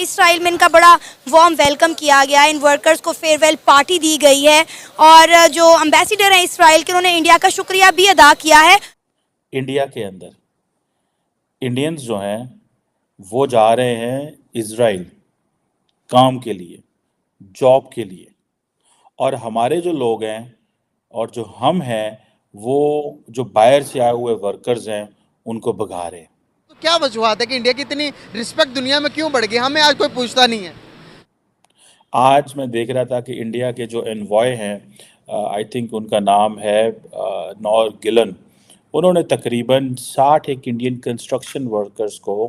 اسرائیل میں ان کا بڑا وارم ویلکم کیا گیا ہے. ان ورکرز کو فیئرویل پارٹی دی گئی ہے اور جو امبیسیڈر ہیں اسرائیل کے انہوں نے انڈیا کا شکریہ بھی ادا کیا ہے. انڈیا کے اندر انڈینز جو ہیں وہ جا رہے ہیں اسرائیل کام کے لیے، جاب کے لیے، اور ہمارے جو لوگ ہیں اور جو ہم ہیں وہ جو باہر سے آئے ہوئے ورکرز ہیں ان کو بھگا رہے ہیں. تو کیا وجوہات ہے کہ انڈیا کی اتنی رسپیکٹ دنیا میں کیوں بڑھ گئی؟ ہمیں آج کوئی پوچھتا نہیں ہے. آج میں دیکھ رہا تھا کہ انڈیا کے جو انوائے ہیں آئی تھنک ان کا نام ہے نور گلن، انہوں نے تقریباً 60 ایک انڈین کنسٹرکشن ورکرز کو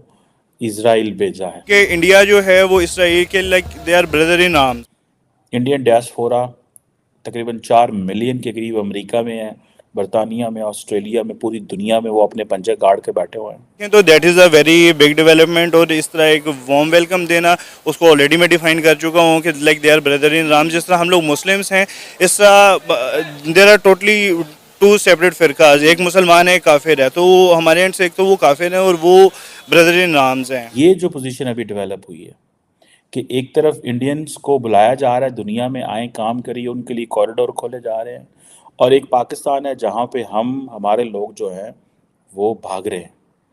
اسرائیل بھیجا ہے. کہ انڈیا جو ہے وہ اسرائیل کے like they are brother in arms. Indian diaspora تقریباً 4 ملین کے قریب امریکہ میں ہے، برطانیہ میں، آسٹریلیا میں، پوری دنیا میں وہ اپنے پنجے گاڑ کے بیٹھے ہوئے ہیں. تو that is a very big development, اور اس طرح ایک وارم ویلکم دینا اس کو آلریڈی میں ڈیفائن کر چکا ہوں کہ like they are brother in arms. جس طرح ہم لوگ مسلمس ہیں، اس طرح دیر آر ٹوٹلی 2 سیپریٹ فرقاز، ایک مسلمان ہے ایک کافر ہے. تو ہمارے اینڈ سے ایک تو وہ کافر ہیں اور وہ بردر ان آرمز ہیں. یہ جو پوزیشن ابھی ڈیولپ ہوئی ہے کہ ایک طرف انڈینز کو بلایا جا رہا ہے دنیا میں آئیں کام کریے، ان کے لیے کوریڈور کھولے جا رہے ہیں، اور ایک پاکستان ہے جہاں پہ ہمارے لوگ جو ہیں وہ بھاگ رہے ہیں.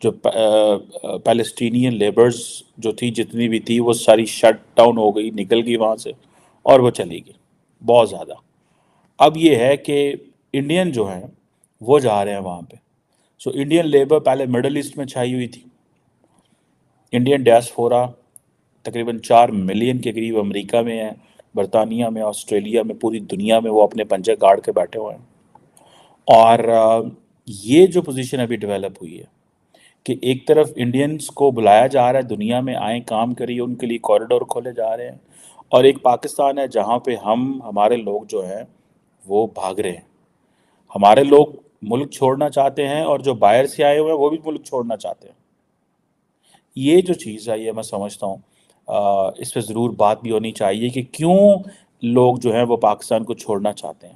جو پیلسٹینین لیبرز جو تھی جتنی بھی تھی وہ ساری شٹ ڈاؤن ہو گئی، نکل گئی وہاں سے اور وہ چلی گئی بہت زیادہ. اب یہ ہے کہ انڈین جو ہیں وہ جا رہے ہیں وہاں پہ. سو انڈین لیبر پہلے مڈل ایسٹ میں چھائی ہوئی تھی. انڈین ڈیاسفورا تقریباً 4 ملین کے قریب امریکہ میں ہے، برطانیہ میں، آسٹریلیا میں، پوری دنیا میں وہ اپنے پنجے گاڑ کے بیٹھے ہوئے ہیں. اور یہ جو پوزیشن ابھی ڈیولپ ہوئی ہے کہ ایک طرف انڈینز کو بلایا جا رہا ہے دنیا میں آئیں کام کریے، ان کے لیے کوریڈور کھولے جا رہے ہیں، اور ایک پاکستان ہے جہاں پہ ہمارے لوگ جو ہیں وہ بھاگ رہے ہیں. ہمارے لوگ ملک چھوڑنا چاہتے ہیں اور جو باہر سے آئے ہوئے ہیں وہ بھی ملک چھوڑنا چاہتے ہیں. یہ جو چیز ہے یہ میں سمجھتا ہوں اس پہ ضرور بات بھی ہونی چاہیے کہ کیوں لوگ جو ہیں وہ پاکستان کو چھوڑنا چاہتے ہیں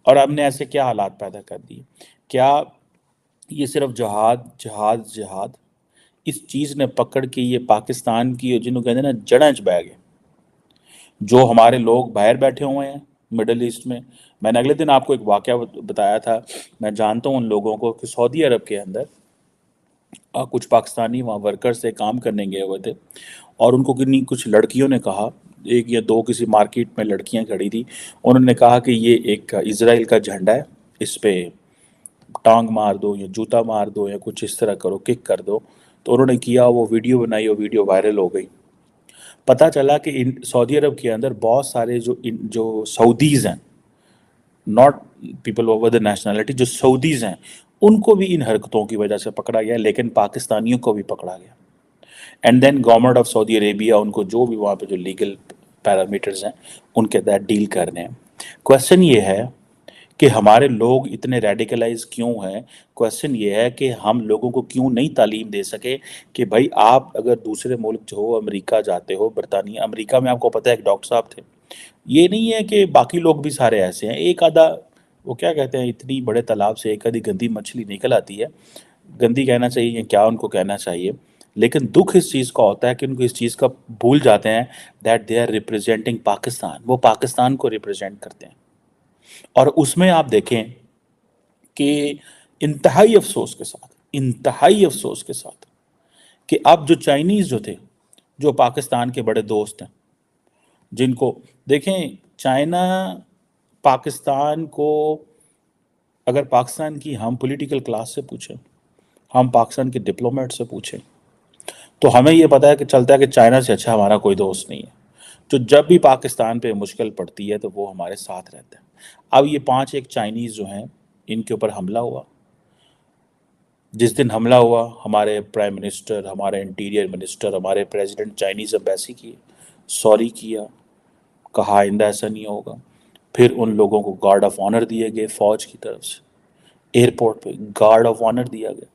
اور ہم نے ایسے کیا حالات پیدا کر دیے. کیا یہ صرف جہاد اس چیز نے پکڑ کے یہ پاکستان کی جنہوں کہتے ہیں نا جڑیں چ بہ گئے، جو ہمارے لوگ باہر بیٹھے ہوئے ہیں مڈل ایسٹ میں. میں نے اگلے دن آپ کو ایک واقعہ بتایا تھا. میں جانتا ہوں ان لوگوں کو کہ سعودی عرب کے اندر کچھ پاکستانی وہاں ورکر سے کام کرنے گئے ہوئے تھے اور ان کو کچھ لڑکیوں نے کہا، 1 یا 2 کسی مارکیٹ میں لڑکیاں کھڑی تھی، انہوں نے کہا کہ یہ ایک اسرائیل کا جھنڈا ہے، اس پہ ٹانگ مار دو یا جوتا مار دو یا کچھ اس طرح کرو، کک کر دو. تو انہوں نے کیا، وہ ویڈیو بنائی، وہ ویڈیو وائرل ہو گئی. پتہ چلا کہ سعودی عرب کے اندر بہت سارے جو سعودیز ہیں، not people of other nationality, جو سعودیز ہیں ان کو بھی ان حرکتوں کی وجہ سے پکڑا گیا، لیکن پاکستانیوں کو بھی پکڑا گیا. And then government of Saudi Arabia ان کو جو بھی وہاں پہ جو لیگل پیرامیٹرز ہیں ان کے تحت ڈیل کر رہے ہیں. کویسچن یہ ہے کہ ہمارے لوگ اتنے ریڈیکلائز کیوں ہیں. کویسچن یہ ہے کہ ہم لوگوں کو کیوں نہیں تعلیم دے سکے کہ بھائی آپ اگر دوسرے ملک جو ہو، امریکہ جاتے ہو، برطانیہ، امریکہ میں آپ کو پتہ ہے ایک ڈاکٹر صاحب تھے. یہ نہیں ہے کہ باقی لوگ بھی سارے ایسے ہیں. ایک آدھا وہ کیا کہتے ہیں، اتنی بڑے تالاب سے ایک آدھی گندی مچھلی نکل آتی ہے. گندی کہنا چاہیے کیا ان کو کہنا چاہیے، لیکن دکھ اس چیز کا ہوتا ہے کہ ان کو اس چیز کا بھول جاتے ہیں that they are representing Pakistan. وہ پاکستان کو ریپرزینٹ کرتے ہیں. اور اس میں آپ دیکھیں کہ انتہائی افسوس کے ساتھ کہ اب جو چائنیز جو تھے، جو پاکستان کے بڑے دوست ہیں، جن کو دیکھیں چائنا پاکستان کو، اگر پاکستان کی ہم پولیٹیکل کلاس سے پوچھیں، ہم پاکستان کے ڈپلومیٹ سے پوچھیں، تو ہمیں یہ پتہ ہے کہ چلتا ہے کہ چائنا سے اچھا ہمارا کوئی دوست نہیں ہے. جو جب بھی پاکستان پہ مشکل پڑتی ہے تو وہ ہمارے ساتھ رہتا ہے. اب یہ 5 ایک چائنیز جو ہیں ان کے اوپر حملہ ہوا. جس دن حملہ ہوا ہمارے پرائم منسٹر، ہمارے انٹیریئر منسٹر، ہمارے پریزیڈنٹ چائنیز امبیسی کی سوری کیا، کہا آئندہ ایسا نہیں ہوگا. پھر ان لوگوں کو گارڈ آف آنر دیے گئے فوج کی طرف سے، ایئرپورٹ پہ گارڈ آف آنر دیا گیا.